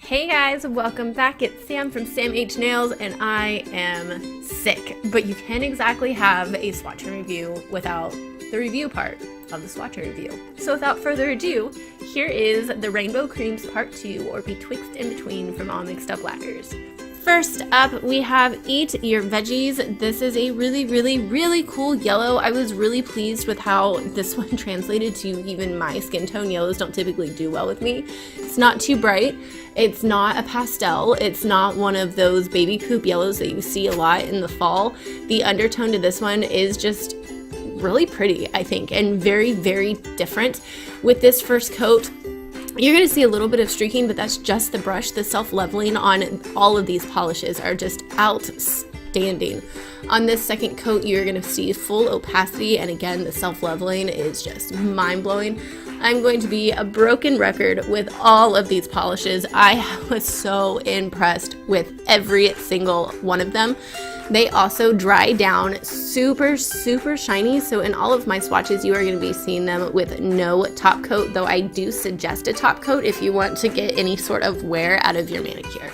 Hey guys, welcome back. It's Sam from Sam H Nails and I am sick, but you can't exactly have a swatch and review without the review part of the swatch and review. So without further ado, here is the Rainbow Cremes Part 2 or Betwixt and Between from All Mixed Up Laquers. First up, we have Eat Your Veggies. This is a really cool yellow. I was really pleased with how this one translated to even my skin tone. Yellows don't typically do well with me. It's not too bright. It's not a pastel. It's not one of those baby poop yellows that you see a lot in the fall. The undertone to this one is just really pretty, I think, and very different. With this first coat, you're going to see a little bit of streaking, but that's just the brush. The self-leveling on all of these polishes are just outstanding. On this second coat, you're going to see full opacity, and again, the self-leveling is just mind-blowing. I'm going to be a broken record with all of these polishes. I was so impressed with every single one of them. They also dry down super shiny, so in all of my swatches you are going to be seeing them with no top coat, though I do suggest a top coat if you want to get any sort of wear out of your manicure.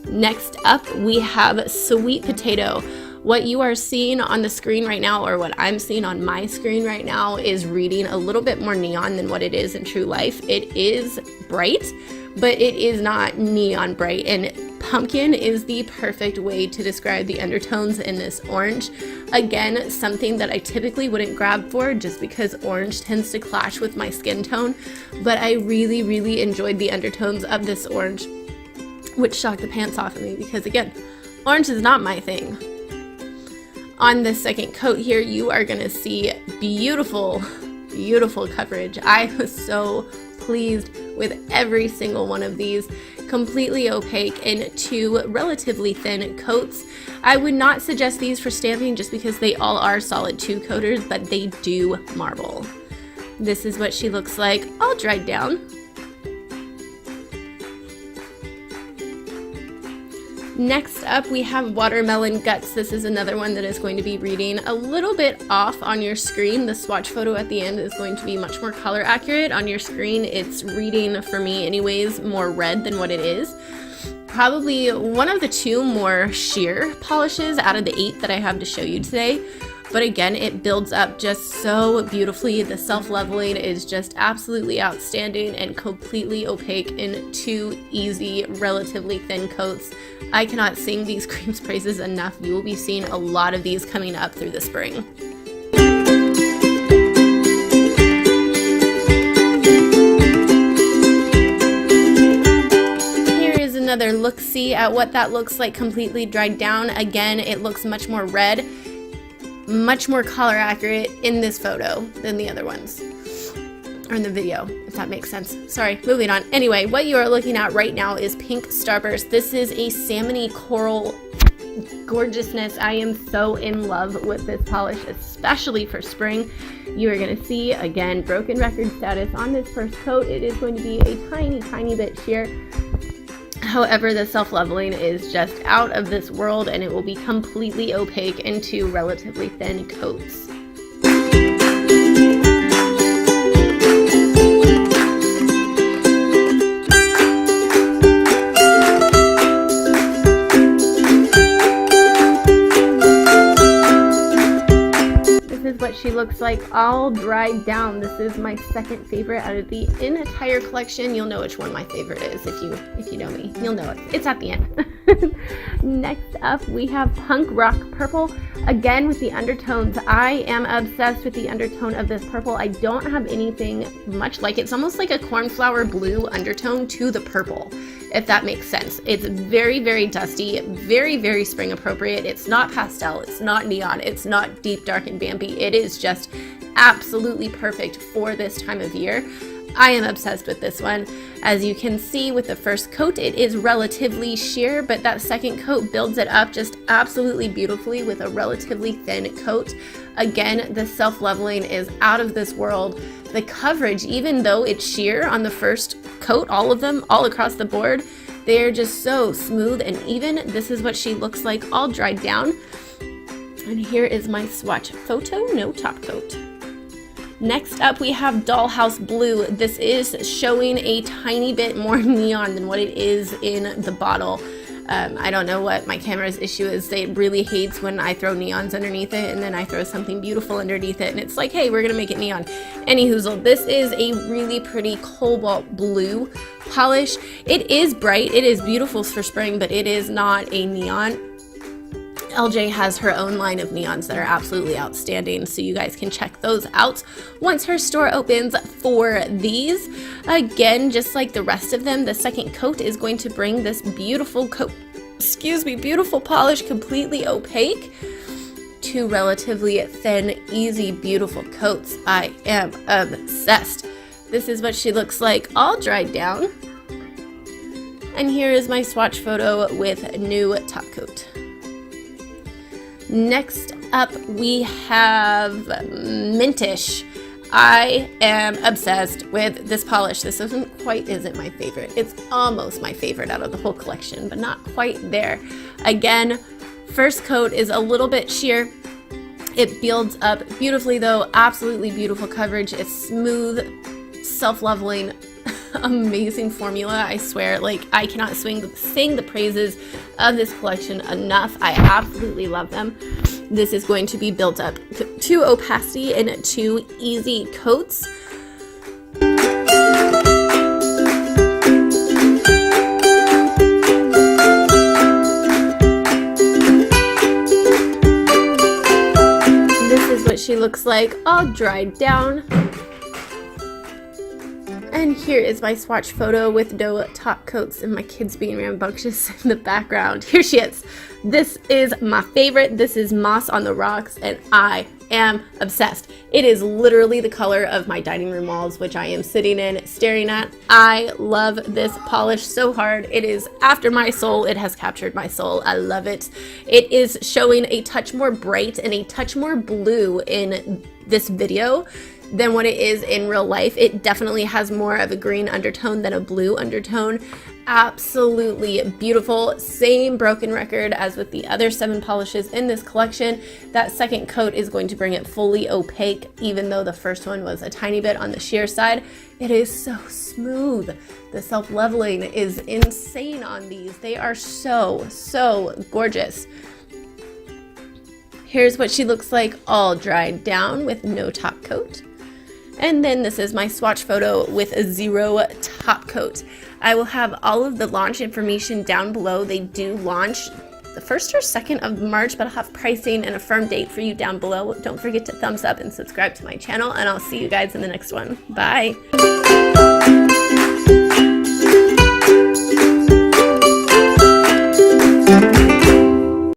Next up, we have Sweet Potato. What you are seeing on the screen right now, or what I'm seeing on my screen right now, is reading a little bit more neon than what it is in true life. It is bright, but it is not neon bright, and pumpkin is the perfect way to describe the undertones in this orange. Again, something that I typically wouldn't grab for just because orange tends to clash with my skin tone, but I really enjoyed the undertones of this orange, which shocked the pants off of me because, again, orange is not my thing. On this second coat here, you are going to see beautiful coverage. I was so pleased with every single one of these. Completely opaque in two relatively thin coats. I would not suggest these for stamping just because they all are solid 2 coaters, but they do marble. This is what she looks like all dried down. Next up, we have Watermelon Guts. This is another one that is going to be reading a little bit off on your screen. The swatch photo at the end is going to be much more color accurate. On your screen, it's reading, for me anyways, more red than what it is. Probably one of the 2 more sheer polishes out of the 8 that I have to show you today. But again, it builds up just so beautifully. The self-leveling is just absolutely outstanding and completely opaque in 2 easy, relatively thin coats. I cannot sing these creams praises enough. You will be seeing a lot of these coming up through the spring. Here is another look-see at what that looks like completely dried down. Again, it looks much more red, much more color accurate in this photo than the other ones, or in the video, if that makes sense. Sorry, moving on. Anyway, what you are looking at right now is Pink Starburst. This is a salmony coral gorgeousness. I am so in love with this polish, especially for spring. You are going to see, again, broken record status on this first coat. It is going to be a tiny bit sheer. However, the self-leveling is just out of this world, and it will be completely opaque in 2 relatively thin coats. What she looks like all dried down. This is my second favorite out of the entire collection. You'll know which one my favorite is if you know me. You'll know it. It's at the end. Next up, we have Punk Rock Purple. Again, with the undertones, I am obsessed with the undertone of this purple. I don't have anything much like it. It's almost like a cornflower blue undertone to the purple, if that makes sense. It's very dusty, very spring appropriate. It's not pastel, it's not neon, it's not deep, dark, and vampy. It is just absolutely perfect for this time of year. I am obsessed with this one. As you can see with the first coat, it is relatively sheer, but that second coat builds it up just absolutely beautifully with a relatively thin coat. Again, the self-leveling is out of this world. The coverage, even though it's sheer on the first coat, all of them, all across the board, they're just so smooth and even. This is what she looks like all dried down. And here is my swatch photo, no top coat. Next up, we have Dollhouse Blue. This is showing a tiny bit more neon than what it is in the bottle. I don't know what my camera's issue is. It really hates when I throw neons underneath it and then I throw something beautiful underneath it and it's like, hey, we're gonna make it neon. Anyhoozle, this is a really pretty cobalt blue polish. It is bright, it is beautiful for spring, but it is not a neon. LJ has her own line of neons that are absolutely outstanding, so you guys can check those out once her store opens for these. Again, just like the rest of them, the second coat is going to bring this beautiful beautiful polish completely opaque to relatively thin, easy, beautiful coats. I am obsessed. This is what she looks like all dried down. And here is my swatch photo with new top coat. Next up, we have Lin Tish. I am obsessed with this polish. This isn't my favorite. It's almost my favorite out of the whole collection, but not quite there. Again, first coat is a little bit sheer. It builds up beautifully though. Absolutely beautiful coverage. It's smooth, self-leveling, amazing formula. I swear, like, I cannot sing the praises of this collection enough. I absolutely love them. This is going to be built up to opacity in 2 easy coats. This is what she looks like all dried down. And here is my swatch photo with no top coats and my kids being rambunctious in the background. Here she is. This is my favorite. This is Moss on the Rocks, and I am obsessed. It is literally the color of my dining room walls, which I am sitting in staring at. I love this polish so hard. It is after my soul. It has captured my soul. I love it. It is showing a touch more bright and a touch more blue in this video than what it is in real life. It definitely has more of a green undertone than a blue undertone. Absolutely beautiful. Same broken record as with the other 7 polishes in this collection. That second coat is going to bring it fully opaque, even though the first one was a tiny bit on the sheer side. It is so smooth. The self-leveling is insane on these. They are so gorgeous. Here's what she looks like all dried down with no top coat. And then this is my swatch photo with a 0 top coat. I will have all of the launch information down below. They do launch the 1st or 2nd of March, but I'll have pricing and a firm date for you down below. Don't forget to thumbs up and subscribe to my channel, and I'll see you guys in the next one. Bye.